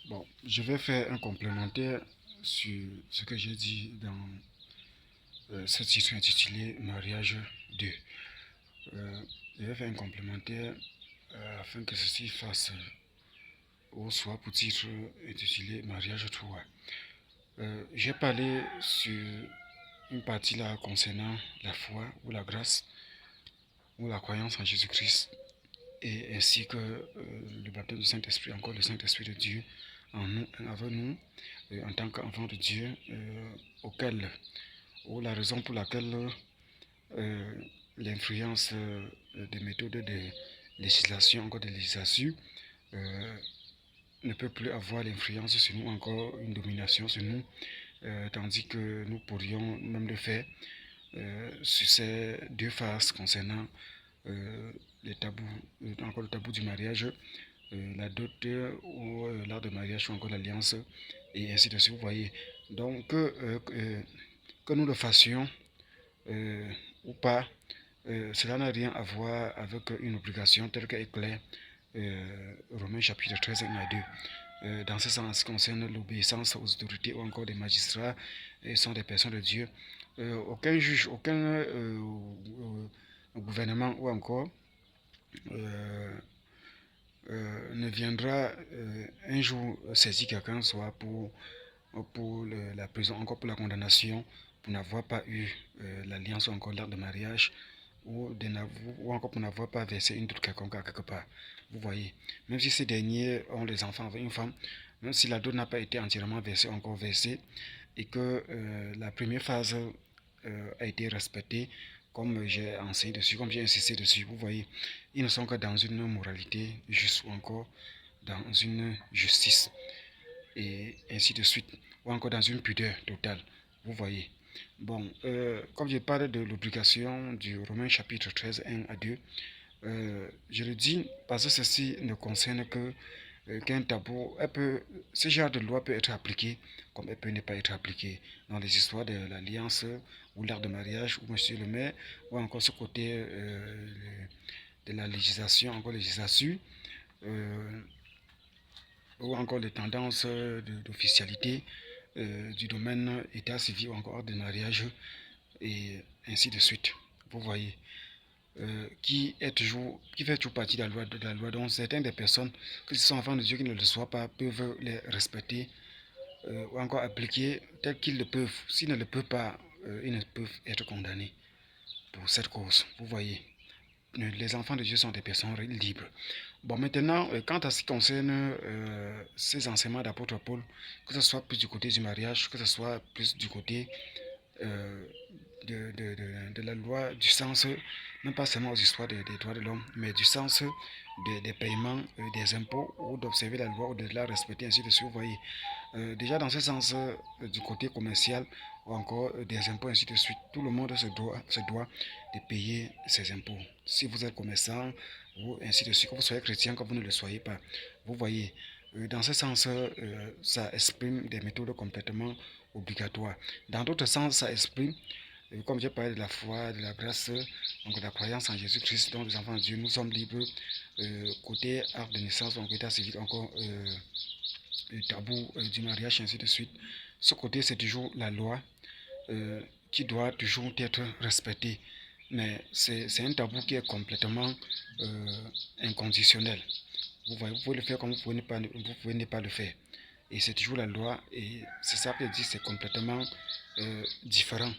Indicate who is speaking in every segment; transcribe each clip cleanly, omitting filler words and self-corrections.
Speaker 1: Bon, je vais faire un complémentaire sur ce que j'ai dit dans ce titre intitulé Mariage 2. Je vais faire un complémentaire afin que ceci fasse ou soit pour titre intitulé Mariage 3. J'ai parlé sur une partie là concernant la foi ou la grâce ou la croyance en Jésus-Christ et ainsi que le baptême du Saint-Esprit, encore le Saint-Esprit de Dieu en nous, avec nous, en tant qu'enfants de Dieu, ou la raison pour laquelle l'influence des méthodes de législation, encore de législation, ne peut plus avoir l'influence sur nous, encore une domination sur nous, tandis que nous pourrions même le faire sur ces deux phases concernant les tabous, encore le tabou du mariage, la dot ou l'art de mariage ou encore l'alliance et ainsi de suite. Vous voyez, donc que nous le fassions ou pas, cela n'a rien à voir avec une obligation telle qu'elle est claire. Romains chapitre 13 1 à 2. Dans ce sens, concerne l'obéissance aux autorités ou encore des magistrats sont des personnes de Dieu. Aucun juge, aucun gouvernement ou encore ne viendra un jour saisir quelqu'un, soit pour la prison, encore pour la condamnation, pour n'avoir pas eu l'alliance ou encore l'acte de mariage, ou encore pour n'avoir pas versé une dot quelconque à quelque part. Vous voyez, même si ces derniers ont les enfants avec une femme, même si la dot n'a pas été entièrement versée, encore versée, et que la première phase a été respectée, comme j'ai enseigné dessus, comme j'ai insisté dessus, vous voyez, ils ne sont que dans une moralité juste ou encore dans une justice et ainsi de suite, ou encore dans une pudeur totale, vous voyez. Bon, comme je parle de l'obligation du Romains chapitre 13, 1 à 2, je le dis parce que ceci ne concerne que qu'un tabou. Ce genre de loi peut être appliqué comme elle peut ne pas être appliquée dans les histoires de l'alliance ou l'art de mariage ou monsieur le maire ou encore ce côté de la législation, encore législature, ou encore les tendances d'officialité du domaine état civil ou encore ordre de mariage et ainsi de suite. Vous voyez, qui fait toujours partie de la loi. Donc certaines des personnes qui sont enfants de Dieu qui ne le soient pas peuvent les respecter ou encore appliquer tel qu'ils le peuvent. S'ils ne le peuvent pas, ils ne peuvent être condamnés pour cette cause. Vous voyez, les enfants de Dieu sont des personnes libres. Bon, maintenant, quant à ce qui concerne ces enseignements d'apôtre Paul, que ce soit plus du côté du mariage, que ce soit plus du côté euh, de la loi, du sens, non pas seulement aux histoires des droits de l'homme, mais du sens des paiements des impôts ou d'observer la loi ou de la respecter, ainsi de suite. Vous voyez, déjà dans ce sens du côté commercial ou encore des impôts, ainsi de suite, tout le monde se doit de payer ses impôts. Si vous êtes commerçant ou ainsi de suite, que vous soyez chrétien, que vous ne le soyez pas. Vous voyez, dans ce sens, ça exprime des méthodes complètement obligatoires. Dans d'autres sens, ça exprime comme j'ai parlé de la foi, de la grâce, donc de la croyance en Jésus-Christ, dont les enfants de Dieu, nous sommes libres. Côté acte de naissance, donc état civil, encore le tabou du mariage, ainsi de suite. Ce côté, c'est toujours la loi qui doit toujours être respectée. Mais c'est un tabou qui est complètement inconditionnel. Vous voyez, vous pouvez le faire comme vous pouvez ne pas le faire. Et c'est toujours la loi, et c'est ça que je dis, c'est complètement différent.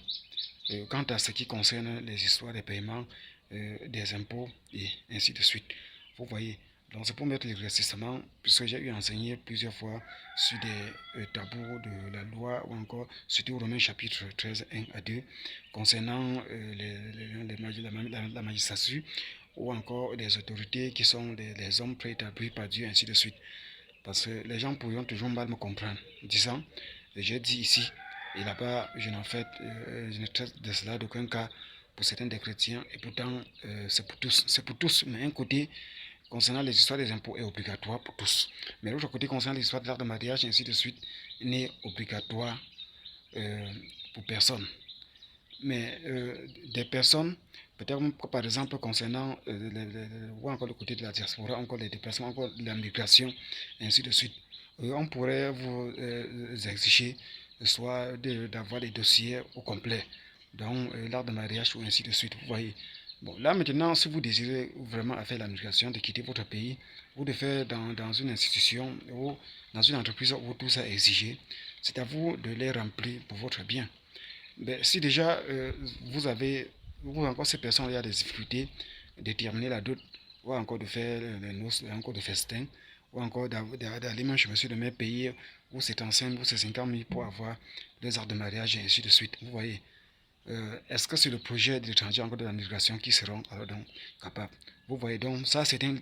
Speaker 1: Quant à ce qui concerne les histoires des paiements, des impôts et ainsi de suite. Vous voyez, donc c'est pour mettre l'éclaircissement, puisque j'ai eu enseigné plusieurs fois sur des tabous de la loi ou encore surtout Romains chapitre 13, 1 à 2, concernant la magistrature ou encore les autorités qui sont les hommes préétablis par Dieu, ainsi de suite. Parce que les gens pourront toujours mal me comprendre, disant, j'ai dit ici, et là-bas, je ne traite de cela d'aucun cas pour certains des chrétiens, et pourtant, c'est pour tous. C'est pour tous, mais un côté, concernant les histoires des impôts, est obligatoire pour tous. Mais l'autre côté, concernant l'histoire de l'acte de mariage, et ainsi de suite, n'est obligatoire pour personne. Mais des personnes, peut-être par exemple concernant ou encore le côté de la diaspora, encore les déplacements, encore la migration, et ainsi de suite. on pourrait vous exiger soit d'avoir des dossiers au complet, donc l'acte de mariage ou ainsi de suite, vous voyez. Bon, là maintenant, si vous désirez vraiment faire la migration, de quitter votre pays, ou de faire dans une institution ou dans une entreprise où tout ça est exigé, c'est à vous de les remplir pour votre bien. Mais si déjà vous avez, ou encore ces personnes, il y a des difficultés de terminer la dot, ou encore de faire les noces, ou encore de festin, ou encore d'aller même chez monsieur de mes pays où c'est enceinte, où c'est 50 000 pour avoir les actes de mariage et ainsi de suite. Vous voyez, est-ce que c'est le projet de l'étranger encore de la migration qui seront alors donc capables? Vous voyez, donc ça c'est un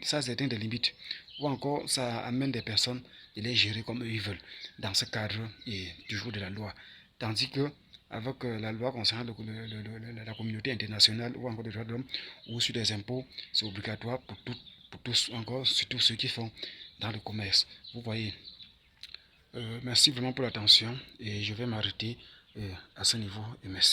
Speaker 1: des limites. Ou encore ça amène des personnes de les gérer comme eux ils veulent dans ce cadre et toujours de la loi. Tandis que avec la loi concernant la communauté internationale ou encore des droits de l'homme ou sur des impôts, c'est obligatoire pour tous, encore surtout ceux qui font dans le commerce. Vous voyez. Merci vraiment pour l'attention et je vais m'arrêter à ce niveau et merci.